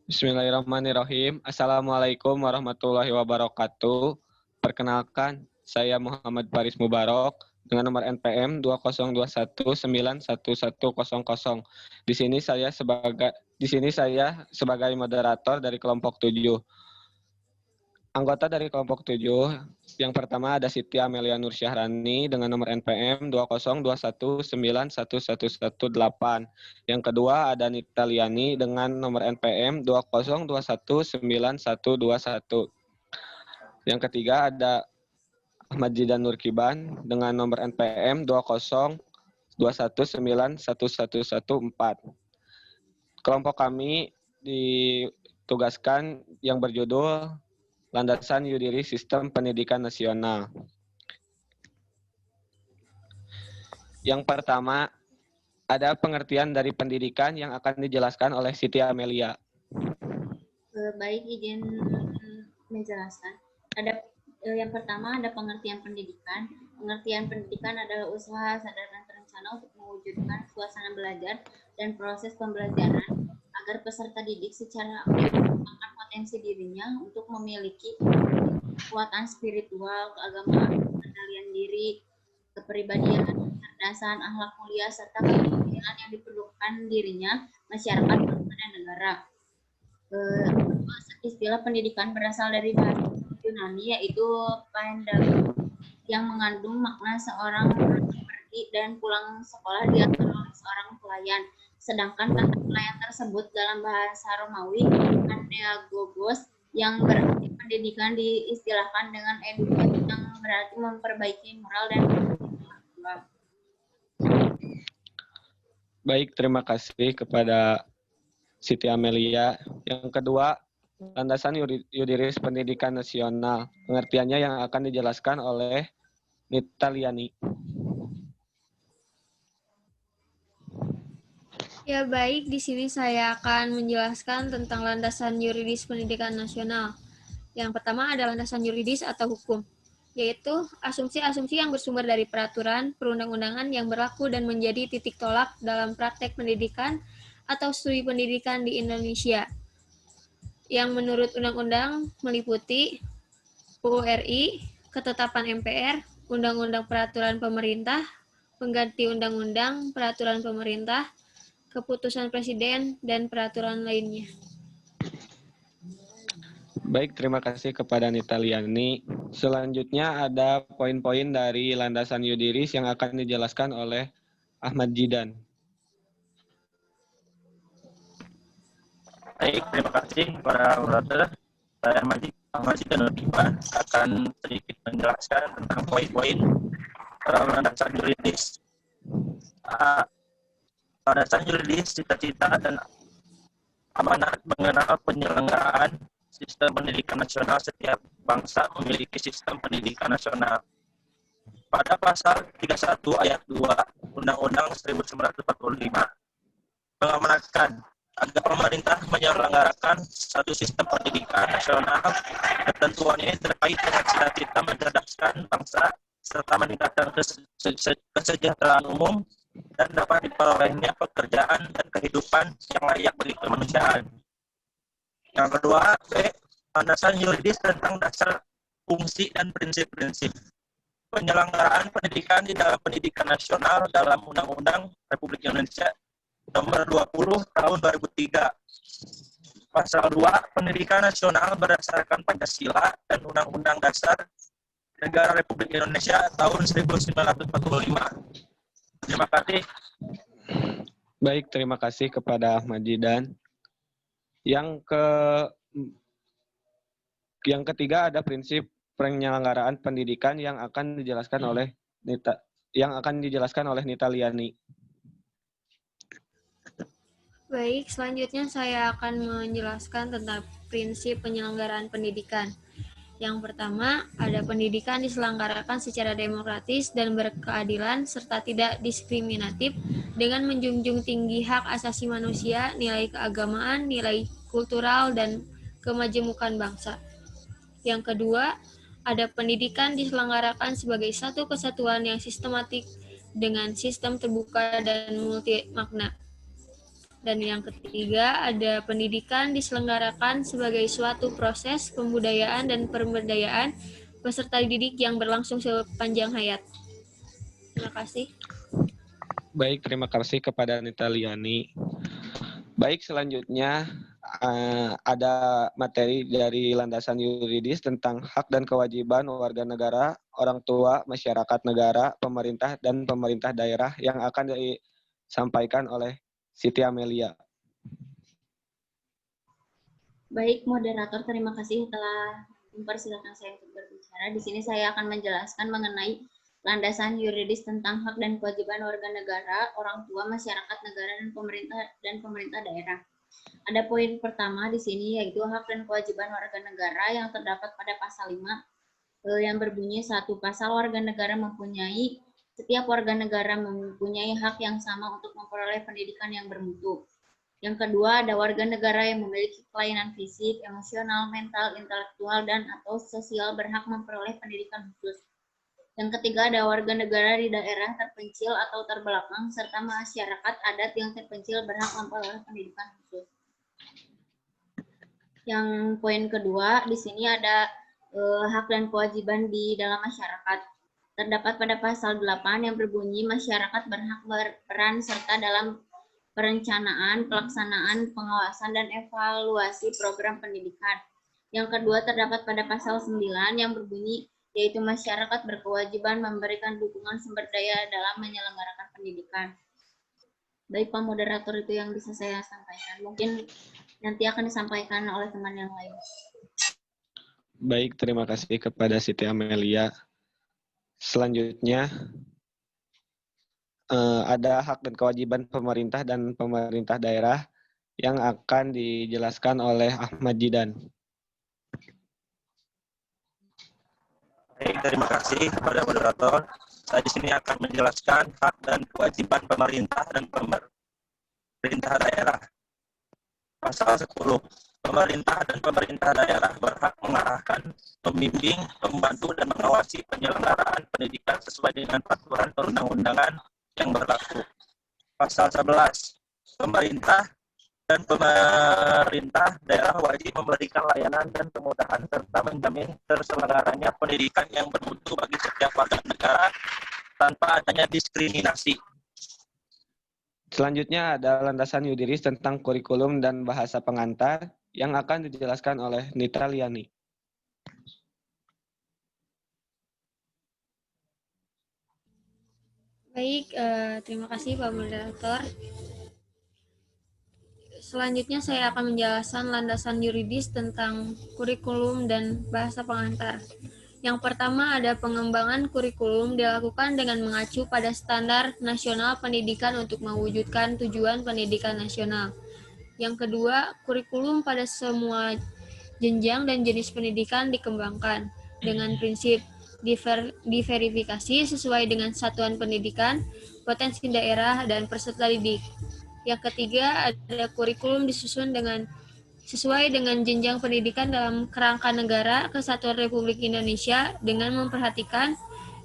Bismillahirrahmanirrahim. Assalamualaikum warahmatullahi wabarakatuh. Perkenalkan, saya Muhammad Faris Mubarok dengan nomor NPM 2021911100. Di sini saya sebagai moderator dari kelompok 7. Anggota dari kelompok 7, yang pertama ada Siti Amelia Nur Syahrani dengan nomor NPM 2021911118. Yang kedua ada Nita Liani dengan nomor NPM 20219121. Yang ketiga ada Ahmad Jidan Nur Kiban dengan nomor NPM 2021911114. Kelompok kami ditugaskan yang berjudul Landasan Yudiri Sistem Pendidikan Nasional. Yang pertama, ada pengertian dari pendidikan yang akan dijelaskan oleh Siti Amelia. Baik, izin menjelaskan. Yang pertama ada pengertian pendidikan. Pengertian pendidikan adalah usaha sadar dan terencana untuk mewujudkan suasana belajar dan proses pembelajaran agar peserta didik secara aktif mengembangkan potensi dirinya untuk memiliki kekuatan spiritual, keagamaan, kendalian diri, kepribadian, kecerdasan, akhlak mulia, serta keterampilan yang diperlukan dirinya, masyarakat, bangsa, dan negara. Istilah pendidikan berasal dari bahasa Yunani yaitu pandagogos yang mengandung makna seorang pergi dan pulang sekolah diatur oleh seorang pelayan. Sedangkan kata pelayan tersebut dalam bahasa Romawi pandagogos yang berarti pendidikan diistilahkan dengan edukasi yang berarti memperbaiki moral dan intelektual. Baik, terima kasih kepada Siti Amelia. Yang kedua, landasan Yudiris Pendidikan Nasional. Pengertiannya yang akan dijelaskan oleh Nita Liani. Ya baik, di sini saya akan menjelaskan tentang landasan yuridis pendidikan nasional. Yang pertama ada landasan yuridis atau hukum, yaitu asumsi-asumsi yang bersumber dari peraturan, perundang-undangan yang berlaku dan menjadi titik tolak dalam praktek pendidikan atau studi pendidikan di Indonesia. Yang menurut undang-undang meliputi UU RI, ketetapan MPR, undang-undang peraturan pemerintah, pengganti undang-undang peraturan pemerintah, keputusan presiden, dan peraturan lainnya. Baik, terima kasih kepada Nita Liani. Selanjutnya ada poin-poin dari landasan Yudiris yang akan dijelaskan oleh Ahmad Jidan. Baik, terima kasih para moderator. Saya Ahmad Jidan akan sedikit menjelaskan tentang poin-poin landasan yuridis. Landasan yuridis, cita-cita dan amanat mengenal penyelenggaraan sistem pendidikan nasional. Setiap bangsa memiliki sistem pendidikan nasional. Pada pasal 31 ayat 2 Undang-Undang 1945 mengamanatkan agar pemerintah menyelenggarakan satu sistem pendidikan nasional. Ketentuannya terkait dengan cita-cita mencerdaskan bangsa serta meningkatkan kesejahteraan umum dan dapat diperolehnya pekerjaan dan kehidupan yang layak bagi kemanusiaan. Yang kedua, landasan yuridis tentang dasar, fungsi, dan prinsip-prinsip penyelenggaraan pendidikan di dalam pendidikan nasional dalam Undang-Undang Republik Indonesia Nomor 20 Tahun 2003. Pasal 2, pendidikan nasional berdasarkan Pancasila dan Undang-Undang Dasar Negara Republik Indonesia tahun 1945. Terima kasih. Baik, terima kasih kepada Ahmad Jidan. Yang ketiga ada prinsip penyelenggaraan pendidikan yang akan dijelaskan oleh Nita Liani. Baik, selanjutnya saya akan menjelaskan tentang prinsip penyelenggaraan pendidikan. Yang pertama, ada pendidikan diselenggarakan secara demokratis dan berkeadilan serta tidak diskriminatif dengan menjunjung tinggi hak asasi manusia, nilai keagamaan, nilai kultural, dan kemajemukan bangsa. Yang kedua, ada pendidikan diselenggarakan sebagai satu kesatuan yang sistematik dengan sistem terbuka dan multi makna. Dan yang ketiga, ada pendidikan diselenggarakan sebagai suatu proses pembudayaan dan pemberdayaan peserta didik yang berlangsung sepanjang hayat. Terima kasih. Baik, terima kasih kepada Anita Liani. Baik, selanjutnya ada materi dari landasan yuridis tentang hak dan kewajiban warga negara, orang tua, masyarakat negara, pemerintah, dan pemerintah daerah yang akan disampaikan oleh Siti Amelia. Baik, moderator, terima kasih telah mempersilahkan saya untuk berbicara. Di sini saya akan menjelaskan mengenai landasan yuridis tentang hak dan kewajiban warga negara, orang tua, masyarakat negara, dan pemerintah daerah. Ada poin pertama di sini yaitu hak dan kewajiban warga negara yang terdapat pada pasal 5 yang berbunyi satu, pasal warga negara mempunyai setiap warga negara mempunyai hak yang sama untuk memperoleh pendidikan yang bermutu. Yang kedua, ada warga negara yang memiliki kelainan fisik, emosional, mental, intelektual, dan atau sosial berhak memperoleh pendidikan khusus. Yang ketiga, ada warga negara di daerah terpencil atau terbelakang, serta masyarakat adat yang terpencil berhak memperoleh pendidikan khusus. Yang poin kedua, di sini ada hak dan kewajiban di dalam masyarakat. Terdapat pada pasal 8 yang berbunyi masyarakat berhak berperan serta dalam perencanaan, pelaksanaan, pengawasan, dan evaluasi program pendidikan. Yang kedua terdapat pada pasal 9 yang berbunyi yaitu masyarakat berkewajiban memberikan dukungan sumber daya dalam menyelenggarakan pendidikan. Baik, Pak Moderator, itu yang bisa saya sampaikan. Mungkin nanti akan disampaikan oleh teman yang lain. Baik, terima kasih kepada Siti Amelia. Selanjutnya, ada hak dan kewajiban pemerintah dan pemerintah daerah yang akan dijelaskan oleh Ahmad Jidan. Baik, terima kasih kepada moderator. Saya di sini akan menjelaskan hak dan kewajiban pemerintah dan pemerintah daerah. Pasal 10. Pemerintah dan pemerintah daerah berhak mengarahkan, membimbing, membantu, dan mengawasi penyelenggaraan pendidikan sesuai dengan peraturan perundang-undangan yang berlaku. Pasal 11. Pemerintah dan pemerintah daerah wajib memberikan layanan dan kemudahan serta menjamin terselenggaranya pendidikan yang bermutu bagi setiap warga negara tanpa adanya diskriminasi. Selanjutnya ada landasan yuridis tentang kurikulum dan bahasa pengantar yang akan dijelaskan oleh Nita Liani. Baik, terima kasih Pak Moderator. Selanjutnya saya akan menjelaskan landasan yuridis tentang kurikulum dan bahasa pengantar. Yang pertama ada pengembangan kurikulum dilakukan dengan mengacu pada standar nasional pendidikan untuk mewujudkan tujuan pendidikan nasional. Yang kedua, kurikulum pada semua jenjang dan jenis pendidikan dikembangkan dengan prinsip diverifikasi sesuai dengan satuan pendidikan, potensi daerah, dan peserta didik. Yang ketiga, ada kurikulum disusun sesuai dengan jenjang pendidikan dalam kerangka negara kesatuan Republik Indonesia dengan memperhatikan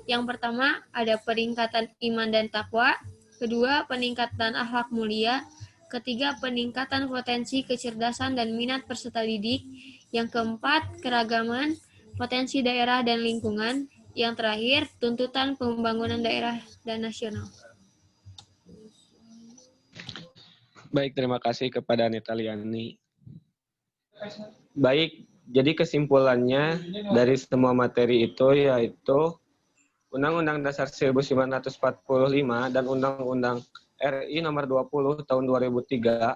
yang pertama ada peningkatan iman dan takwa, kedua peningkatan akhlak mulia, ketiga peningkatan potensi kecerdasan dan minat peserta didik, yang keempat keragaman potensi daerah dan lingkungan, yang terakhir tuntutan pembangunan daerah dan nasional. Baik, terima kasih kepada Anita Liani. Baik, jadi kesimpulannya dari semua materi itu yaitu Undang-Undang Dasar 1945 dan Undang-Undang RI Nomor 20 Tahun 2003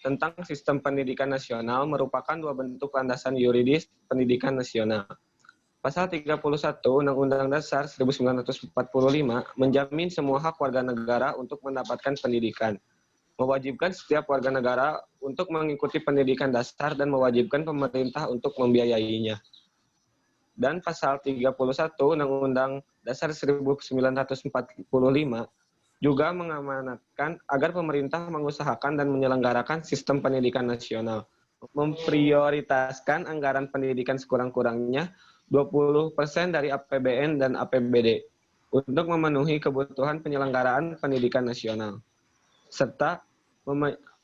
tentang Sistem Pendidikan Nasional merupakan dua bentuk landasan yuridis pendidikan nasional. Pasal 31 Undang-Undang Dasar 1945 menjamin semua hak warga negara untuk mendapatkan pendidikan, mewajibkan setiap warga negara untuk mengikuti pendidikan dasar dan mewajibkan pemerintah untuk membiayainya. Dan pasal 31 Undang-Undang Dasar 1945 juga mengamanatkan agar pemerintah mengusahakan dan menyelenggarakan sistem pendidikan nasional, memprioritaskan anggaran pendidikan sekurang-kurangnya 20% dari APBN dan APBD untuk memenuhi kebutuhan penyelenggaraan pendidikan nasional, serta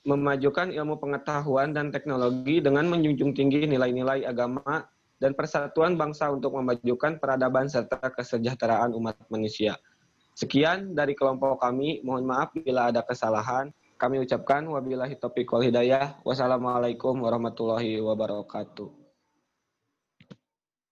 memajukan ilmu pengetahuan dan teknologi dengan menjunjung tinggi nilai-nilai agama dan persatuan bangsa untuk memajukan peradaban serta kesejahteraan umat manusia. Sekian dari kelompok kami, mohon maaf bila ada kesalahan. Kami ucapkan wabillahi taufiq wal hidayah. Wassalamualaikum warahmatullahi wabarakatuh.